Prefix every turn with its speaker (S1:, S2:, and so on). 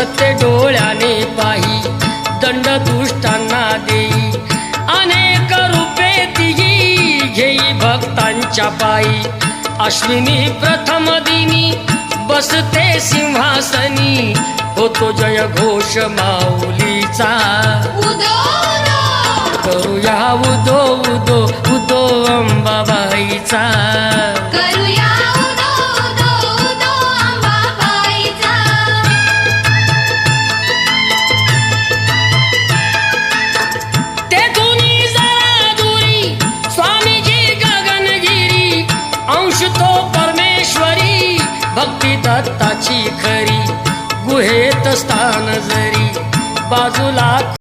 S1: सत्य डोळ्याने पाही दंड दुष्टांना देई अनेक रूपे तिही घेई भक्तांच्या पायी अश्विनी प्रथम दिनी बसते सिंहासनी होतो जय घोष माऊलीचा करूया उदो उदो उदो अंबाबाईचा
S2: करूया उदो उदो उदो अंबाबाईचा
S1: तेथुनी जरा दुरी स्वामीजी गगनगिरी अंश तो परमेश्वरी भक्ती दत्ताची खरी गुहेत स्थान जरी बाजूला